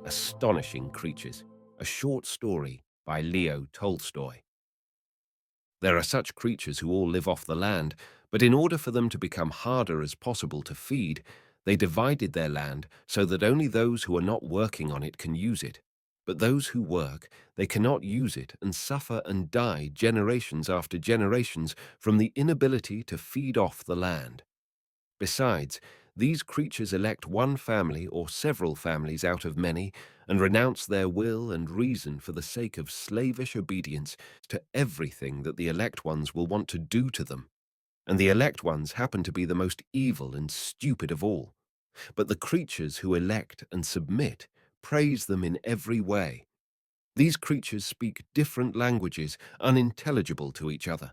Astonishing Creatures, a short story by Leo Tolstoy. There are such creatures who all live off the land, but in order for them to become harder as possible to feed, they divided their land so that only those who are not working on it can use it. But those who work, they cannot use it and suffer and die generations after generations from the inability to feed off the land. Besides, these creatures elect one family or several families out of many and renounce their will and reason for the sake of slavish obedience to everything that the elect ones will want to do to them. And the elect ones happen to be the most evil and stupid of all. But the creatures who elect and submit praise them in every way. These creatures speak different languages, unintelligible to each other.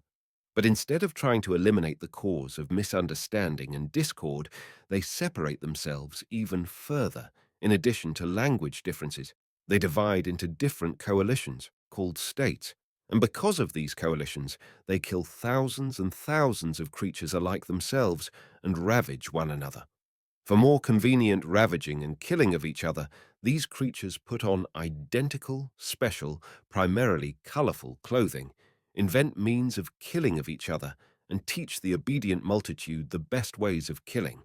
But instead of trying to eliminate the cause of misunderstanding and discord, they separate themselves even further. In addition to language differences, they divide into different coalitions, called states. And because of these coalitions, they kill thousands and thousands of creatures alike themselves and ravage one another. For more convenient ravaging and killing of each other, these creatures put on identical, special, primarily colorful clothing, invent means of killing of each other, and teach the obedient multitude the best ways of killing.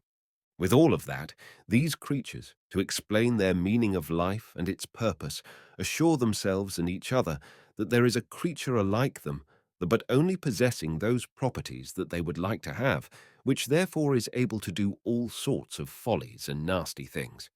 With all of that, these creatures, to explain their meaning of life and its purpose, assure themselves and each other that there is a creature alike them, but only possessing those properties that they would like to have, which therefore is able to do all sorts of follies and nasty things.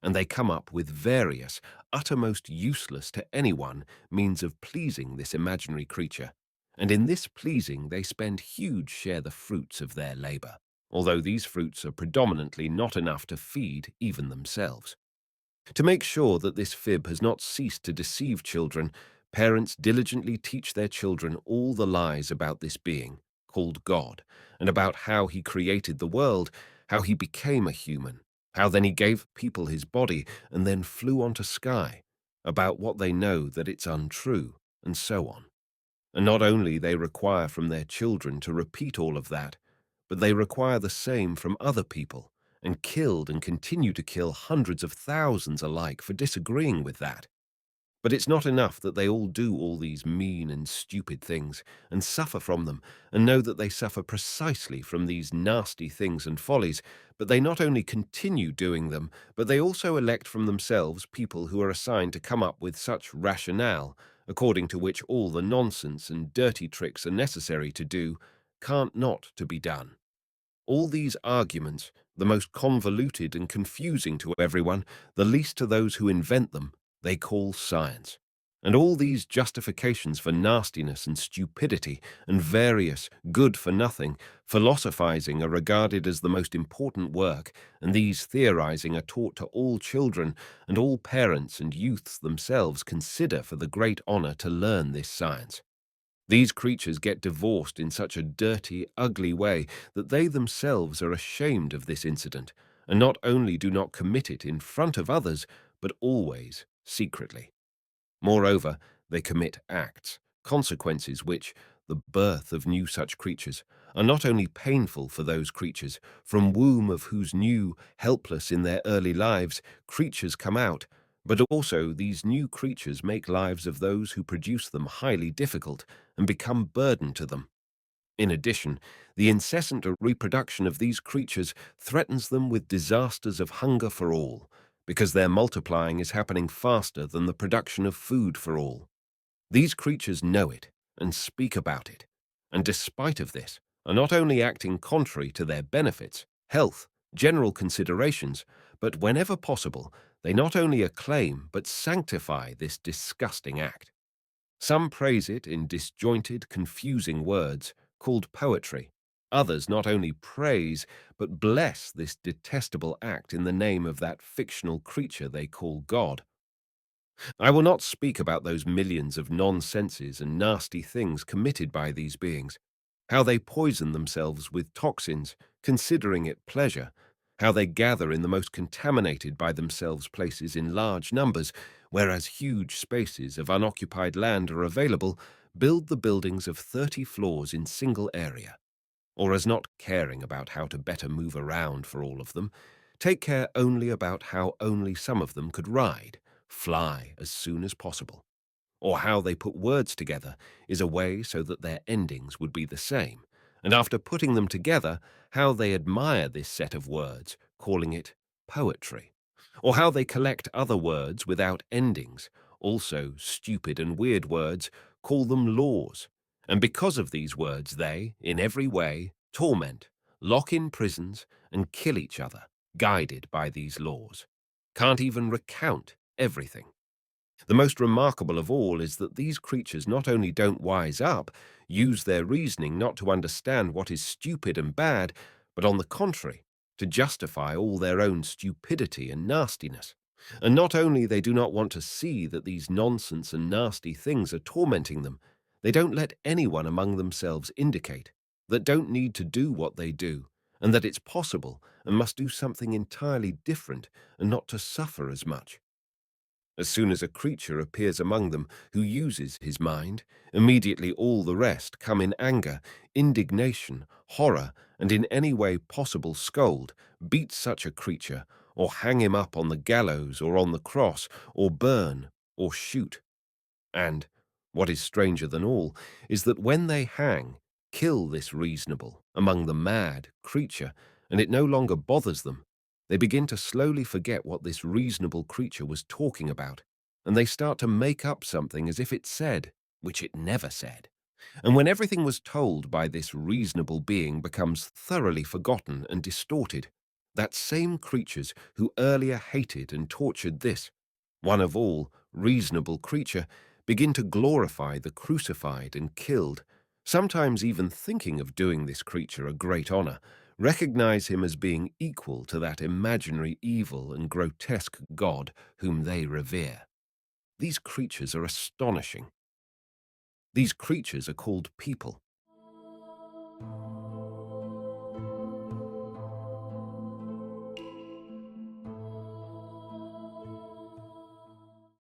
And they come up with various, uttermost useless to anyone, means of pleasing this imaginary creature. And in this pleasing they spend huge share the fruits of their labor, although these fruits are predominantly not enough to feed even themselves. To make sure that this fib has not ceased to deceive children, parents diligently teach their children all the lies about this being, called God, and about how he created the world, how he became a human, how then he gave people his body and then flew onto sky, about what they know that it's untrue, and so on. And not only they require from their children to repeat all of that, but they require the same from other people, and killed and continue to kill hundreds of thousands alike for disagreeing with that. But it's not enough that they all do all these mean and stupid things, and suffer from them, and know that they suffer precisely from these nasty things and follies, but they not only continue doing them, but they also elect from themselves people who are assigned to come up with such rationale, according to which all the nonsense and dirty tricks are necessary to do, can't not to be done. All these arguments, the most convoluted and confusing to everyone, the least to those who invent them, they call science. And all these justifications for nastiness and stupidity and various good-for-nothing philosophizing are regarded as the most important work, and these theorizing are taught to all children, and all parents and youths themselves consider for the great honor to learn this science. These creatures get divorced in such a dirty, ugly way that they themselves are ashamed of this incident, and not only do not commit it in front of others, but always secretly. Moreover, they commit acts, consequences which, the birth of new such creatures, are not only painful for those creatures, from womb of whose new, helpless in their early lives, creatures come out, but also these new creatures make lives of those who produce them highly difficult and become burden to them. In addition, the incessant reproduction of these creatures threatens them with disasters of hunger for all, because their multiplying is happening faster than the production of food for all. These creatures know it and speak about it, and despite of this, are not only acting contrary to their benefits, health, general considerations, but whenever possible, they not only acclaim but sanctify this disgusting act. Some praise it in disjointed, confusing words, called poetry. Others not only praise, but bless this detestable act in the name of that fictional creature they call God. I will not speak about those millions of nonsenses and nasty things committed by these beings, how they poison themselves with toxins, considering it pleasure, how they gather in the most contaminated by themselves places in large numbers, whereas huge spaces of unoccupied land are available, build the buildings of 30 floors in single area, or as not caring about how to better move around for all of them, take care only about how only some of them could ride, fly as soon as possible. Or how they put words together is a way so that their endings would be the same. And after putting them together, how they admire this set of words, calling it poetry. Or how they collect other words without endings, also stupid and weird words, call them laws. And because of these words, they, in every way, torment, lock in prisons, and kill each other, guided by these laws. Can't even recount everything. The most remarkable of all is that these creatures not only don't wise up, use their reasoning not to understand what is stupid and bad, but on the contrary, to justify all their own stupidity and nastiness. And not only they do not want to see that these nonsense and nasty things are tormenting them, they don't let anyone among themselves indicate that don't need to do what they do, and that it's possible and must do something entirely different and not to suffer as much. As soon as a creature appears among them who uses his mind, immediately all the rest come in anger, indignation, horror, and in any way possible scold, beat such a creature, or hang him up on the gallows or on the cross, or burn, or shoot. And, what is stranger than all, is that when they hang, kill this reasonable, among the mad, creature, and it no longer bothers them, they begin to slowly forget what this reasonable creature was talking about, and they start to make up something as if it said, which it never said. And when everything was told by this reasonable being becomes thoroughly forgotten and distorted, that same creatures who earlier hated and tortured this, one of all, reasonable creature, begin to glorify the crucified and killed, sometimes even thinking of doing this creature a great honor, recognize him as being equal to that imaginary evil and grotesque God whom they revere. These creatures are astonishing. These creatures are called people.